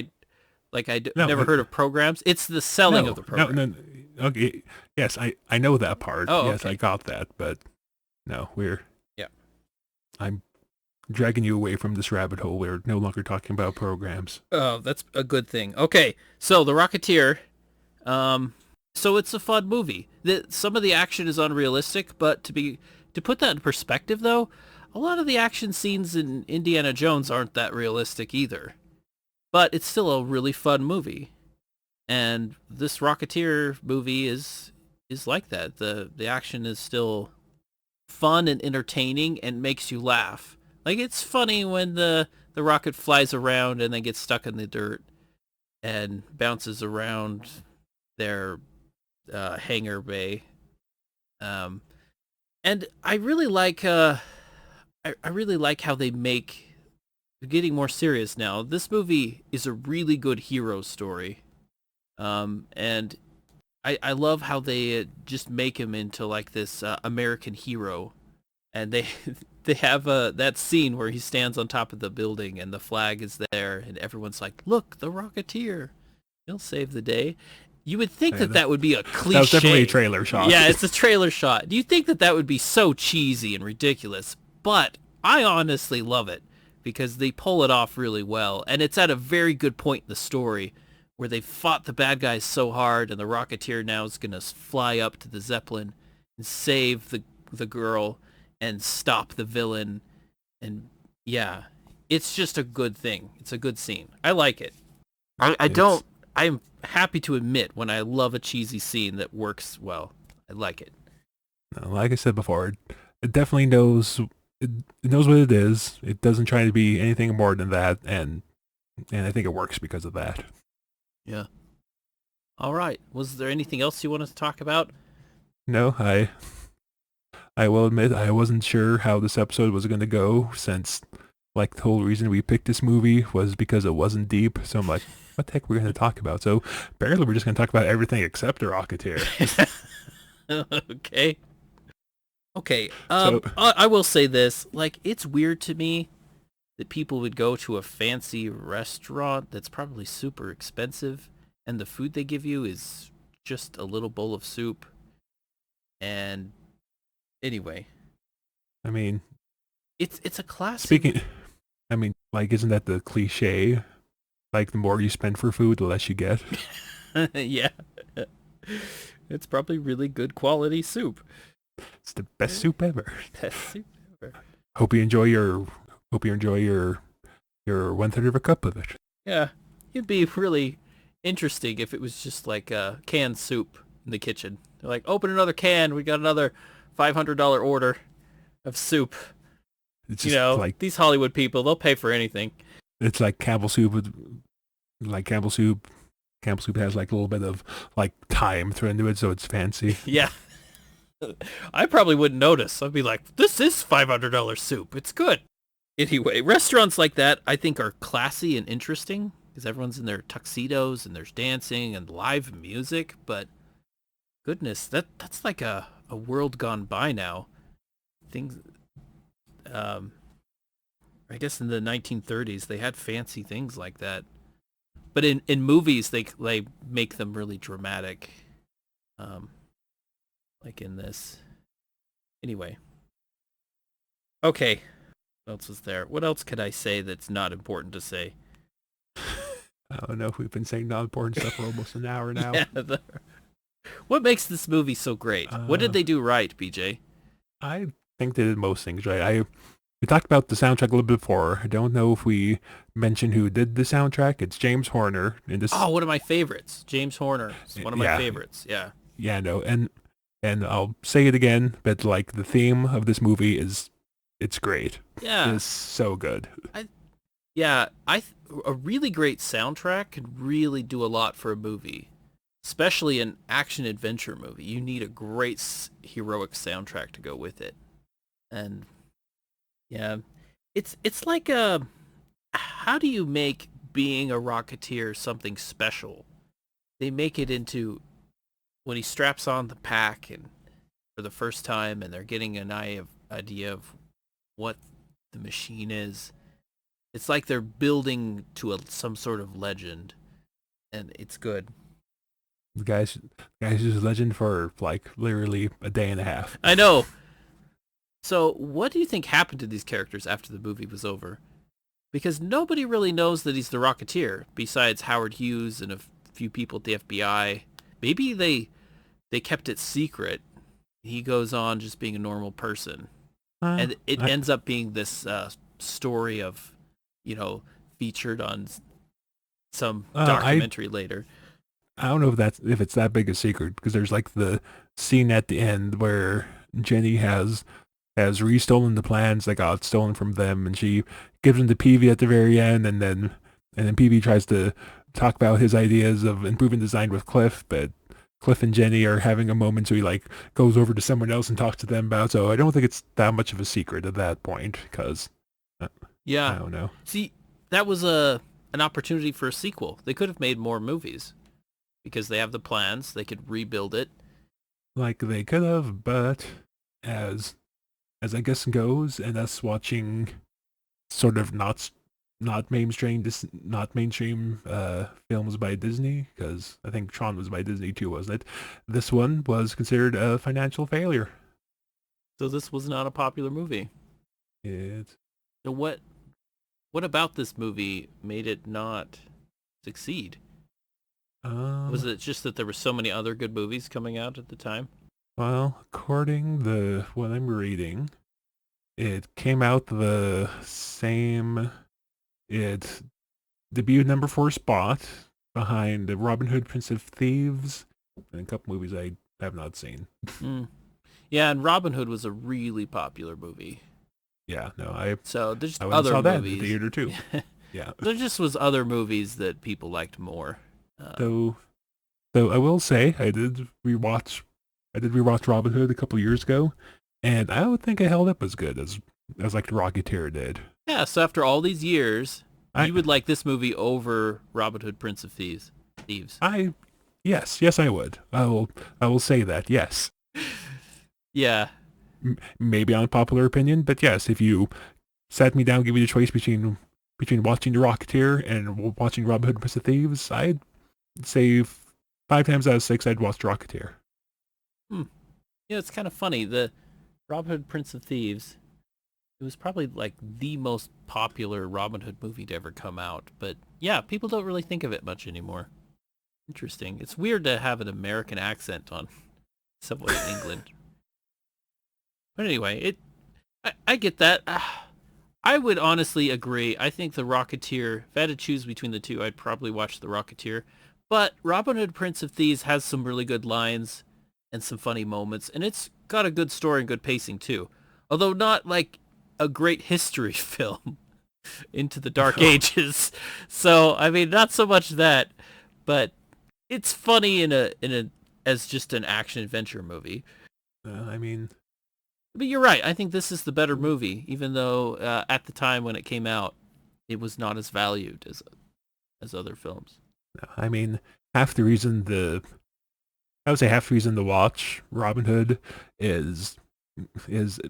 No, never heard of programs? It's the selling of the program. no. Okay, yes, I know that part. Oh, yes, okay. I got that, but no, Yeah. I'm dragging you away from this rabbit hole. We're no longer talking about programs. Oh, that's a good thing. Okay, so the Rocketeer. So it's a fun movie. Some of the action is unrealistic, but to put that in perspective, though, a lot of the action scenes in Indiana Jones aren't that realistic either. But it's still a really fun movie, and this Rocketeer movie is like that. The action is still fun and entertaining and makes you laugh. Like, it's funny when the rocket flies around and then gets stuck in the dirt and bounces around their hangar bay. And I really like I really like how they make, getting more serious now. This movie is a really good hero story. And I love how they just make him into like this American hero. And they they have that scene where he stands on top of the building and the flag is there and everyone's like, "Look, the Rocketeer. He'll save the day." You would think Yeah, that would be a cliche. that was definitely a trailer shot. Yeah, it's a trailer shot. Do you think that would be so cheesy and ridiculous? But I honestly love it because they pull it off really well. And it's at a very good point in the story where they fought the bad guys so hard and the Rocketeer now is going to fly up to the Zeppelin and save the girl and stop the villain. And yeah, it's just a good thing. It's a good scene. I like it. I'm happy to admit when I love a cheesy scene that works well. I like it. Like I said before, it definitely knows it knows what it is. It doesn't try to be anything more than that, and I think it works because of that. Yeah. All right. Was there anything else you wanted to talk about? No, I will admit I wasn't sure how this episode was going to go, since like the whole reason we picked this movie was because it wasn't deep. So I'm like, what the heck are we going to talk about? So apparently we're just going to talk about everything except the Rocketeer. Okay. Okay. So I will say this. Like, it's weird to me that people would go to a fancy restaurant that's probably super expensive, and the food they give you is just a little bowl of soup. And anyway, I mean, it's a classic. speaking, I mean, like, isn't that the cliche? Like, the more you spend for food, the less you get. Yeah. It's probably really good quality soup. It's the best soup ever. Best soup ever. Hope you enjoy your 1/3 of a cup of it. Yeah. It'd be really interesting if it was just like canned soup in the kitchen. They're like, open another can. We got another $500 order of soup. It's You just know, like these Hollywood people, they'll pay for anything. it's like Campbell soup Campbell soup has like a little bit of like thyme thrown into it, so it's fancy. Yeah. I probably wouldn't notice. I'd be like, this is $500 soup. It's good. Anyway, restaurants like that I think are classy and interesting because everyone's in their tuxedos and there's dancing and live music. But goodness, that's like a world gone by now. Things, I guess in the 1930s they had fancy things like that. But in movies they make them really dramatic. Like in this. Anyway. Okay. What else was there? What else could I say that's not important to say? I don't know if we've been saying not important stuff for almost an hour now. Yeah, what makes this movie so great? What did they do right, BJ? I think they did most things right. We talked about the soundtrack a little bit before. I don't know if we mentioned who did the soundtrack. It's James Horner. And this, one of my favorites. James Horner. It's one of my favorites. Yeah. Yeah, no, and I'll say it again, but like the theme of this movie it's great. Yeah. It's so good. A really great soundtrack can really do a lot for a movie, especially an action adventure movie. You need a great heroic soundtrack to go with it. And yeah, it's like how do you make being a Rocketeer something special? They make it into when he straps on the pack and for the first time and they're getting an idea of what the machine is. It's like they're building to some sort of legend, and it's good. The guy's just a legend for like literally a day and a half. I know. So what do you think happened to these characters after the movie was over? Because nobody really knows that he's the Rocketeer, besides Howard Hughes and a few people at the FBI. Maybe they kept it secret. He goes on just being a normal person. And it ends up being this story of, featured on some documentary later. I don't know if it's that big a secret, because there's like the scene at the end where Jenny has restolen the plans that got stolen from them, and she gives them to Peavy at the very end, and then Peavy tries to talk about his ideas of improving design with Cliff, but Cliff and Jenny are having a moment, so he like goes over to someone else and talks to them about. So I don't think it's that much of a secret at that point, because I don't know. See, that was an opportunity for a sequel. They could have made more movies because they have the plans. They could rebuild it. Like they could have, but as I guess goes, and us watching sort of not mainstream films by Disney, because I think Tron was by Disney too, wasn't it? This one was considered a financial failure. So this was not a popular movie. So what about this movie made it not succeed? Was it just that there were so many other good movies coming out at the time? Well, according to what I'm reading, it came out the same. It debuted number 4 spot behind Robin Hood, Prince of Thieves, and a couple movies I have not seen. Yeah, and Robin Hood was a really popular movie. Yeah, no, so there's I other saw movies. That in the theater too. Yeah, there just was other movies that people liked more. Though I will say I did rewatch Robin Hood a couple years ago, and I don't think it held up as good as like the Rocketeer did. Yeah, so after all these years, you would like this movie over Robin Hood, Prince of Thieves. Yes, I would. I will say that. Yes. Yeah. Maybe unpopular opinion, but yes, if you sat me down, give me the choice between watching The Rocketeer and watching Robin Hood, Prince of Thieves, I'd say 5 times out of 6 I'd watch The Rocketeer. Yeah, it's kind of funny. The Robin Hood, Prince of Thieves, it was probably like the most popular Robin Hood movie to ever come out. But yeah, people don't really think of it much anymore. Interesting. It's weird to have an American accent on Subway in England. But anyway, I get that. I would honestly agree. I think The Rocketeer, if I had to choose between the two, I'd probably watch The Rocketeer. But Robin Hood, Prince of Thieves has some really good lines and some funny moments, and it's got a good story and good pacing too. Although not like a great history film into the Dark Ages. So, I mean, not so much that, but It's funny in a as just an action adventure movie. I mean, But you're right. I think this is the better movie, even though at the time when it came out, it was not as valued as other films. no, I mean, half the reason the I would say half the reason to watch Robin Hood is is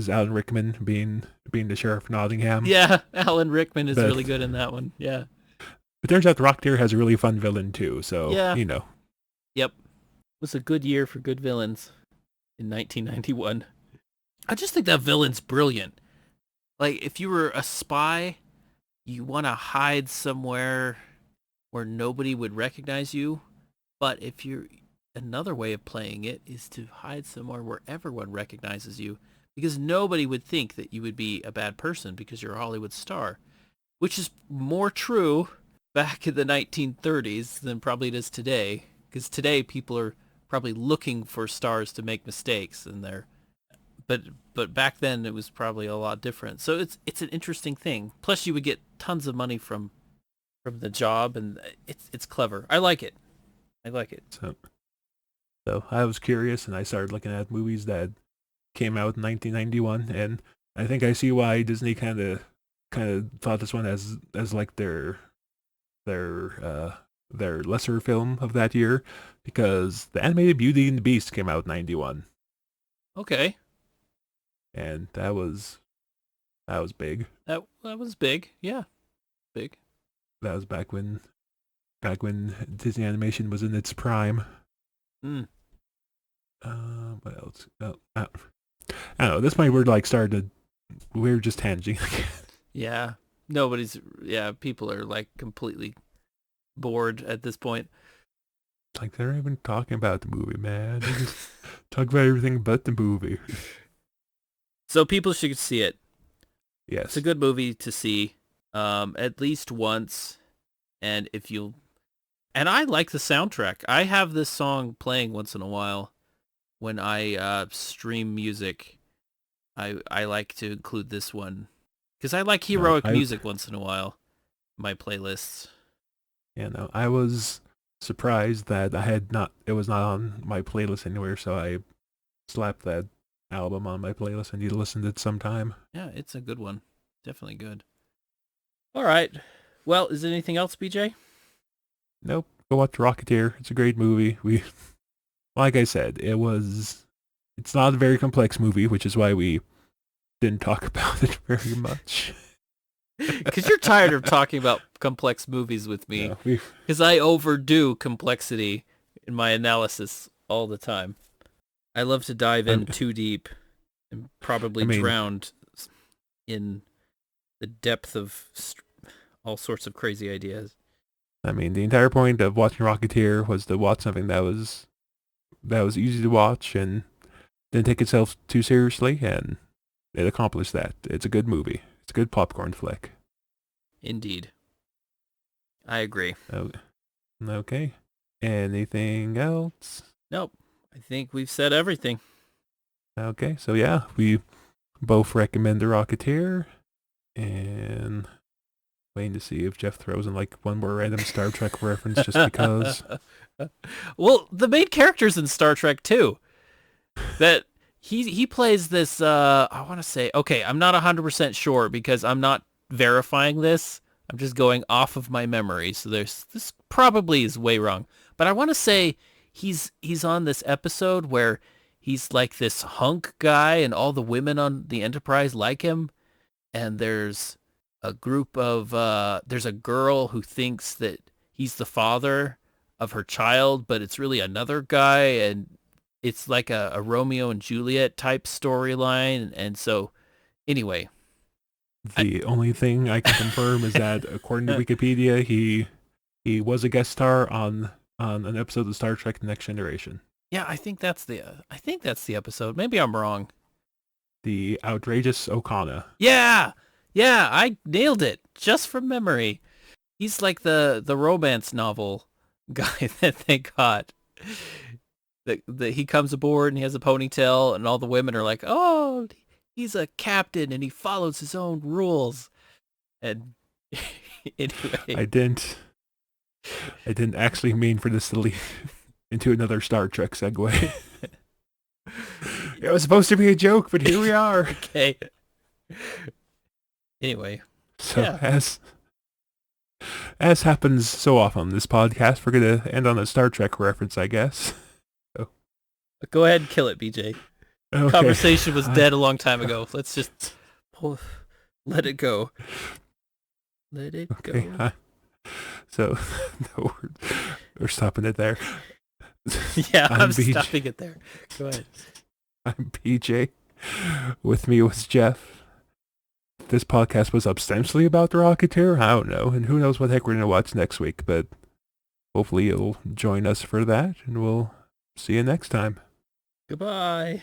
Alan Rickman being the sheriff of Nottingham. Yeah, Alan Rickman is But really good in that one. Yeah. it turns out the Rocketeer has a really fun villain too. So Yeah. you know, Yep. It was a good year for good villains in 1991. I just think that villain's brilliant. Like, if you were a spy, you want to hide somewhere where nobody would recognize you. But if you're another way of playing it is to hide somewhere where everyone recognizes you, because nobody would think that you would be a bad person because you're a Hollywood star, which is more true back in the 1930s than probably it is today, because today people are probably looking for stars to make mistakes, and they're but back then it was probably a lot different. So it's an interesting thing. Plus you would get tons of money from the job, and it's clever. I like it. I like it. so I was curious and I started looking at movies that came out in 1991, and I think I see why Disney kind of thought this one as like their their lesser film of that year, because the animated Beauty and the Beast came out in 91, Okay. and that was big. That was big. Yeah, big. That was back when Disney Animation was in its prime. Mm. What else? I don't know. At this point, we're just tangenting. Yeah. People are like completely bored at this point. Like they're not even talking about the movie, man. They just talk about everything but the movie. So people should see it. It's Yes. a good movie to see at least once. And if you and I like the soundtrack. I have this song playing once in a while when I stream music. I like to include this one because I like No, heroic music once in a while in my playlists. no, I was surprised that it was not on my playlist anywhere, so I slapped that album on my playlist. I need to listen to it sometime. Yeah, it's a good one. Definitely good. All right. Well, is there anything else, BJ? Nope. Go watch Rocketeer. It's a great movie. Like I said, it's not a very complex movie, which is why we didn't talk about it very much. Because you're tired of talking about complex movies with me. No, we Because I overdo complexity in my analysis all the time. I love to dive in too deep and probably drown in the depth of all sorts of crazy ideas. I mean, the entire point of watching Rocketeer was to watch something that was easy to watch and didn't take itself too seriously, and it accomplished that. It's a good movie. It's a good popcorn flick. Indeed. I agree. Okay. Anything else? Nope. I think we've said everything. Okay, so yeah, we both recommend The Rocketeer, and waiting to see if Jeff throws in like one more random Star Trek reference just because. Well, the main character's in Star Trek too. That he plays this I want to say, okay, I'm not 100% sure because I'm not verifying this. I'm just going off of my memory. So this probably is way wrong. But I want to say he's on this episode where he's like this hunk guy and all the women on the Enterprise like him, and there's a group of there's a girl who thinks that he's the father of her child, but it's really another guy, and it's like a Romeo and Juliet type storyline. And so anyway, The only thing I can confirm is that according to Wikipedia, he was a guest star on an episode of Star Trek: The Next Generation. yeah, I think that's the episode. Maybe I'm wrong. The outrageous Okana. Yeah, I nailed it just from memory. He's like the romance novel guy that they got. That he comes aboard and he has a ponytail, and all the women are like, "Oh, he's a captain and he follows his own rules." And anyway, I didn't I didn't actually mean for this to lead into another Star Trek segue. It was supposed to be a joke, but here we are. Okay. Anyway. So Yeah. as happens so often on this podcast, we're going to end on a Star Trek reference, I guess. So. Go ahead and kill it, BJ. Okay. Conversation was dead a long time ago. Let's just let it go. Let it go. So no, we're stopping it there. Yeah, I'm stopping it there. Go ahead. I'm PJ. With me was Jeff. This podcast was ostensibly about the Rocketeer. I don't know. And who knows what the heck we're going to watch next week. But hopefully you'll join us for that. And we'll see you next time. Goodbye.